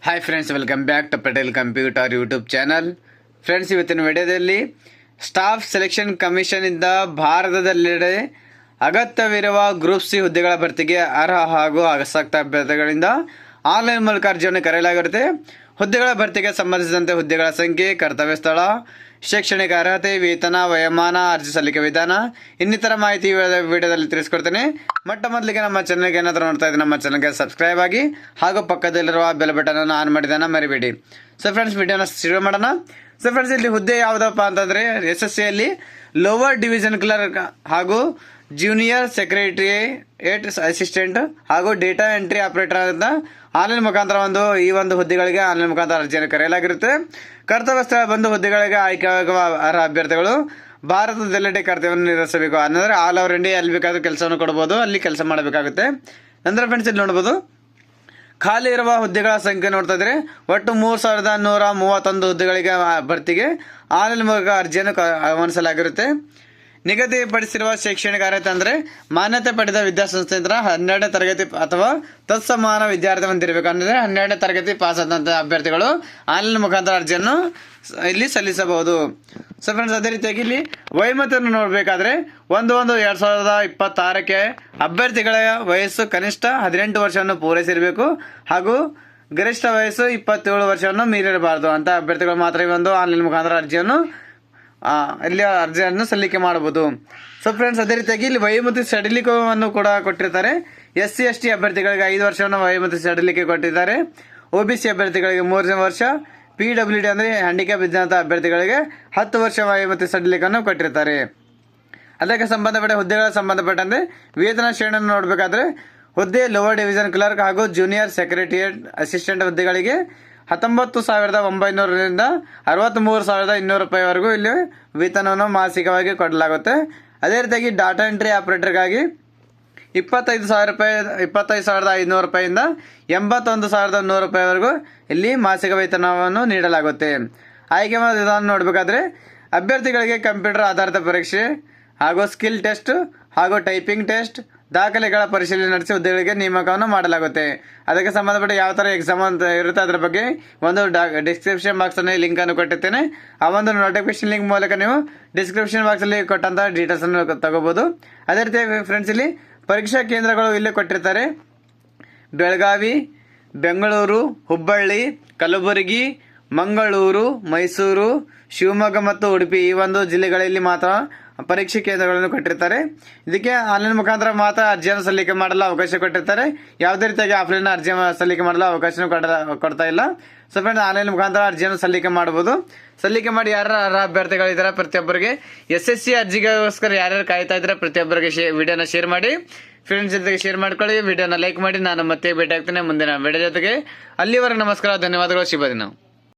Hi friends, welcome back to Patel computer YouTube channel. Friends, ಇವತ್ತಿನ ವಿಡಿಯೋದಲ್ಲಿ staff selection commission ಇಂದ ಭಾರತದೆಲ್ಲೆಡೆ ಅಗತ್ಯವಿರುವ ಗ್ರೂಪ್ ಸಿ ಹುದ್ದೆಗಳ ಭರ್ತಿಗೆ ಅರ್ಹ ಹಾಗೂ ಆಸಕ್ತ ಅಭ್ಯರ್ಥಿಗಳಿಂದ ಆನ್ಲೈನ್ ಮೂಲಕ ಅರ್ಜಿಯನ್ನು ಕರೆಯಲಾಗಿರುತ್ತೆ. ಹುದ್ದೆಗಳ ಭರ್ತಿಗೆ ಸಂಬಂಧಿಸಿದಂತೆ ಹುದ್ದೆಗಳ ಸಂಖ್ಯೆ, ಕರ್ತವ್ಯ ಸ್ಥಳ, ಶೈಕ್ಷಣಿಕ ಅರ್ಹತೆ, ವೇತನ, ವಯೋಮಾನ, ಅರ್ಜಿ ಸಲ್ಲಿಕೆ ವಿಧಾನ ಇನ್ನಿತರ ಮಾಹಿತಿ ವಿಡಿಯೋದಲ್ಲಿ ತಿಳಿಸ್ಕೊಡ್ತೇನೆ. ಮೊದಲಿಗೆ ನಮ್ಮ ಚಾನಲ್ಗೆ ಏನಾದರೂ ನೋಡ್ತಾ ಇದ್ದರೆ ನಮ್ಮ ಚಾನಲ್ಗೆ ಸಬ್ಸ್ಕ್ರೈಬ್ ಆಗಿ ಹಾಗೂ ಪಕ್ಕದಲ್ಲಿರುವ ಬೆಲ್ ಬಟನ್ ಅನ್ನು ಆನ್ ಮಾಡಿದಾನ ಮರಿಬೇಡಿ. ಸೊ ಫ್ರೆಂಡ್ಸ್, ವಿಡಿಯೋನ ಶುರು ಮಾಡೋಣ. ಸೊ ಫ್ರೆಂಡ್ಸ್, ಇಲ್ಲಿ ಹುದ್ದೆ ಯಾವುದಪ್ಪ ಅಂತಂದರೆ SSCಯಲ್ಲಿ ಲೋವರ್ ಡಿವಿಷನ್ ಕ್ಲರ್ಕ್ ಹಾಗೂ ಜೂನಿಯರ್ ಸೆಕ್ರೆಟರಿಯೇಟ್ ಅಸಿಸ್ಟೆಂಟ್ ಹಾಗೂ ಡೇಟಾ ಎಂಟ್ರಿ ಆಪರೇಟರ್ ಅಂತ ಆನ್ಲೈನ್ ಮುಖಾಂತರ ಈ ಒಂದು ಹುದ್ದೆಗಳಿಗೆ ಆನ್ಲೈನ್ ಮುಖಾಂತರ ಅರ್ಜಿಯನ್ನು ಕರೆಯಲಾಗಿರುತ್ತೆ. ಕರ್ತವ್ಯ ಸ್ಥಳ ಬಂದು ಹುದ್ದೆಗಳಿಗೆ ಆಯ್ಕೆಯಾಗುವ ಅರ್ಹ ಅಭ್ಯರ್ಥಿಗಳು ಭಾರತದೆಲ್ಲೆಡೆ ಕರ್ತವ್ಯವನ್ನು ನಿರ್ವಹಿಸಬೇಕು. ಅಂದರೆ ಆಲ್ ಓವರ್ ಇಂಡಿಯಾ ಎಲ್ಲಿ ಬೇಕಾದರೂ ಕೆಲಸವನ್ನು ಕೊಡ್ಬೋದು, ಅಲ್ಲಿ ಕೆಲಸ ಮಾಡಬೇಕಾಗುತ್ತೆ. ನಂತರ ಫ್ರೆಂಡ್ಸ್, ಇಲ್ಲಿ ನೋಡ್ಬೋದು ಖಾಲಿ ಇರುವ ಹುದ್ದೆಗಳ ಸಂಖ್ಯೆ ನೋಡ್ತಾ ಇದ್ರೆ ಒಟ್ಟು 3131 ಹುದ್ದೆಗಳಿಗೆ ಭರ್ತಿಗೆ ಆನ್ಲೈನ್ ಮೂಲಕ ಅರ್ಜಿಯನ್ನು ಆಹ್ವಾನಿಸಲಾಗಿರುತ್ತೆ. ನಿಗದಿಪಡಿಸಿರುವ ಶೈಕ್ಷಣಿಕ ಅರ್ಹತೆ ಅಂದರೆ ಮಾನ್ಯತೆ ಪಡೆದ ವಿದ್ಯಾಸಂಸ್ಥೆಯಿಂದ 12ನೇ ತರಗತಿ ಅಥವಾ ತತ್ಸಮಾನ ವಿದ್ಯಾರ್ಥಿ ಹೊಂದಿರಬೇಕು. ಅಂದರೆ 12ನೇ ತರಗತಿ ಪಾಸ್ ಆದಂಥ ಅಭ್ಯರ್ಥಿಗಳು ಆನ್ಲೈನ್ ಮುಖಾಂತರ ಅರ್ಜಿಯನ್ನು ಇಲ್ಲಿ ಸಲ್ಲಿಸಬಹುದು. ಸೊ ಫ್ರೆಂಡ್ಸ್, ಅದೇ ರೀತಿಯಾಗಿ ಇಲ್ಲಿ ವಯೋಮಿತಿಯನ್ನು ನೋಡಬೇಕಾದ್ರೆ 1/1/2026ಕ್ಕೆ ಅಭ್ಯರ್ಥಿಗಳ ವಯಸ್ಸು ಕನಿಷ್ಠ 18 ವರ್ಷವನ್ನು ಪೂರೈಸಿರಬೇಕು ಹಾಗೂ ಗರಿಷ್ಠ ವಯಸ್ಸು 27 ವರ್ಷವನ್ನು ಮೀರಿರಬಾರದು ಅಂತ ಅಭ್ಯರ್ಥಿಗಳು ಮಾತ್ರ ಈ ಒಂದು ಆನ್ಲೈನ್ ಮುಖಾಂತರ ಇಲ್ಲಿ ಅರ್ಜಿಯನ್ನು ಸಲ್ಲಿಕೆ ಮಾಡಬಹುದು. ಸೊ ಫ್ರೆಂಡ್ಸ್, ಅದೇ ರೀತಿಯಾಗಿ ಇಲ್ಲಿ ವಯೋಮಿತಿ ಸಡಿಲಿಕೆಯನ್ನು ಕೂಡ ಕೊಟ್ಟಿರ್ತಾರೆ. SC/ST ಅಭ್ಯರ್ಥಿಗಳಿಗೆ 5 ವರ್ಷವನ್ನು ವಯೋಮಿತಿ ಸಡಿಲಿಕೆ ಕೊಟ್ಟಿದ್ದಾರೆ. OBC ಅಭ್ಯರ್ಥಿಗಳಿಗೆ 3 ವರ್ಷ, PWD ಅಂದರೆ ಹ್ಯಾಂಡಿಕ್ಯಾಪ್ ಇದ್ದಂಥ ಅಭ್ಯರ್ಥಿಗಳಿಗೆ 10 ವರ್ಷ ವಯೋಮಿತಿ ಸಡಿಲಿಕೆಯನ್ನು ಕೊಟ್ಟಿರ್ತಾರೆ. ಅದಕ್ಕೆ ಸಂಬಂಧಪಟ್ಟ ಹುದ್ದೆಗಳ ಸಂಬಂಧಪಟ್ಟಂತೆ ವೇತನ ಶ್ರೇಣಿಯನ್ನು ನೋಡಬೇಕಾದ್ರೆ ಹುದ್ದೆ ಲೋವರ್ ಡಿವಿಷನ್ ಕ್ಲರ್ಕ್ ಹಾಗೂ ಜೂನಿಯರ್ ಸೆಕ್ರೆಟರಿಯೇಟ್ ಅಸಿಸ್ಟೆಂಟ್ ಹುದ್ದೆಗಳಿಗೆ 19,900ರಿಂದ 63,200 ರೂಪಾಯಿವರೆಗೂ ಇಲ್ಲಿ ವೇತನವನ್ನು ಮಾಸಿಕವಾಗಿ ಕೊಡಲಾಗುತ್ತೆ. ಅದೇ ರೀತಿಯಾಗಿ ಡಾಟಾ ಎಂಟ್ರಿ ಆಪರೇಟರ್ಗಾಗಿ 25,500 ರೂಪಾಯಿಯಿಂದ 81,100 ರೂಪಾಯಿವರೆಗೂ ಇಲ್ಲಿ ಮಾಸಿಕ ವೇತನವನ್ನು ನೀಡಲಾಗುತ್ತೆ. ಆಯ್ಕೆ ವಿಧಾನ ನೋಡಬೇಕಾದ್ರೆ ಅಭ್ಯರ್ಥಿಗಳಿಗೆ ಕಂಪ್ಯೂಟರ್ ಆಧಾರಿತ ಪರೀಕ್ಷೆ ಹಾಗೂ ಸ್ಕಿಲ್ ಟೆಸ್ಟ್ ಹಾಗೂ ಟೈಪಿಂಗ್ ಟೆಸ್ಟ್ ದಾಖಲೆಗಳ ಪರಿಶೀಲನೆ ನಡೆಸಿ ಹುದ್ದೆಗಳಿಗೆ ನೇಮಕವನ್ನು ಮಾಡಲಾಗುತ್ತೆ. ಅದಕ್ಕೆ ಸಂಬಂಧಪಟ್ಟ ಯಾವ ಥರ ಎಕ್ಸಾಮ್ ಅಂತ ಇರುತ್ತೆ ಅದರ ಬಗ್ಗೆ ಒಂದು ಡಿಸ್ಕ್ರಿಪ್ಷನ್ ಬಾಕ್ಸಲ್ಲಿ ಲಿಂಕನ್ನು ಕೊಟ್ಟಿರ್ತೇನೆ. ಆ ಒಂದು ನೋಟಿಫಿಕೇಶನ್ ಲಿಂಕ್ ಮೂಲಕ ನೀವು ಡಿಸ್ಕ್ರಿಪ್ಷನ್ ಬಾಕ್ಸಲ್ಲಿ ಕೊಟ್ಟಂಥ ಡೀಟೇಲ್ಸನ್ನು ತಗೋಬೋದು. ಅದೇ ರೀತಿ ಫ್ರೆಂಡ್ಸ್, ಇಲ್ಲಿ ಪರೀಕ್ಷಾ ಕೇಂದ್ರಗಳು ಇಲ್ಲಿ ಕೊಟ್ಟಿರ್ತಾರೆ. ಬೆಳಗಾವಿ, ಬೆಂಗಳೂರು, ಹುಬ್ಬಳ್ಳಿ, ಕಲಬುರಗಿ, ಮಂಗಳೂರು, ಮೈಸೂರು, ಶಿವಮೊಗ್ಗ ಮತ್ತು ಉಡುಪಿ ಈ ಒಂದು ಜಿಲ್ಲೆಗಳಲ್ಲಿ ಮಾತ್ರ ಪರೀಕ್ಷೆ ಕೇಂದ್ರಗಳನ್ನು ಕೊಟ್ಟಿರ್ತಾರೆ. ಇದಕ್ಕೆ ಆನ್ಲೈನ್ ಮುಖಾಂತರ ಮಾತ್ರ ಅರ್ಜಿಯನ್ನು ಸಲ್ಲಿಕೆ ಮಾಡಲು ಅವಕಾಶ ಕೊಟ್ಟಿರ್ತಾರೆ. ಯಾವುದೇ ರೀತಿಯಾಗಿ ಆಫ್ಲೈನ್ ಅರ್ಜಿ ಸಲ್ಲಿಕೆ ಮಾಡಲು ಅವಕಾಶ ಕೊಡ್ತಾ ಇಲ್ಲ. ಸೊ ಫ್ರೆಂಡ್ಸ್, ಆನ್ಲೈನ್ ಮುಖಾಂತರ ಅರ್ಜಿಯನ್ನು ಸಲ್ಲಿಕೆ ಮಾಡಬಹುದು. ಸಲ್ಲಿಕೆ ಮಾಡಿ ಯಾರು ಅರ್ಹ ಅಭ್ಯರ್ಥಿಗಳಿದ್ದಾರೆ ಪ್ರತಿಯೊಬ್ಬರಿಗೆ SSC ಅರ್ಜಿಗೋಸ್ಕರ ಯಾರ್ಯಾರು ಕಾಯ್ತಾ ಇದ್ದಾರೆ ಪ್ರತಿಯೊಬ್ಬರಿಗೆ ವಿಡಿಯೋನ ಶೇರ್ ಮಾಡಿ, ಫ್ರೆಂಡ್ಸ್ ಜೊತೆಗೆ ಶೇರ್ ಮಾಡ್ಕೊಳ್ಳಿ, ವಿಡಿಯೋನ ಲೈಕ್ ಮಾಡಿ. ನಾನು ಮತ್ತೆ ಭೇಟಿ ಆಗ್ತೇನೆ ಮುಂದಿನ ವಿಡಿಯೋ ಜೊತೆಗೆ. ಅಲ್ಲಿವರೆಗೆ ನಮಸ್ಕಾರ, ಧನ್ಯವಾದಗಳು, ಶುಭ ದಿನ.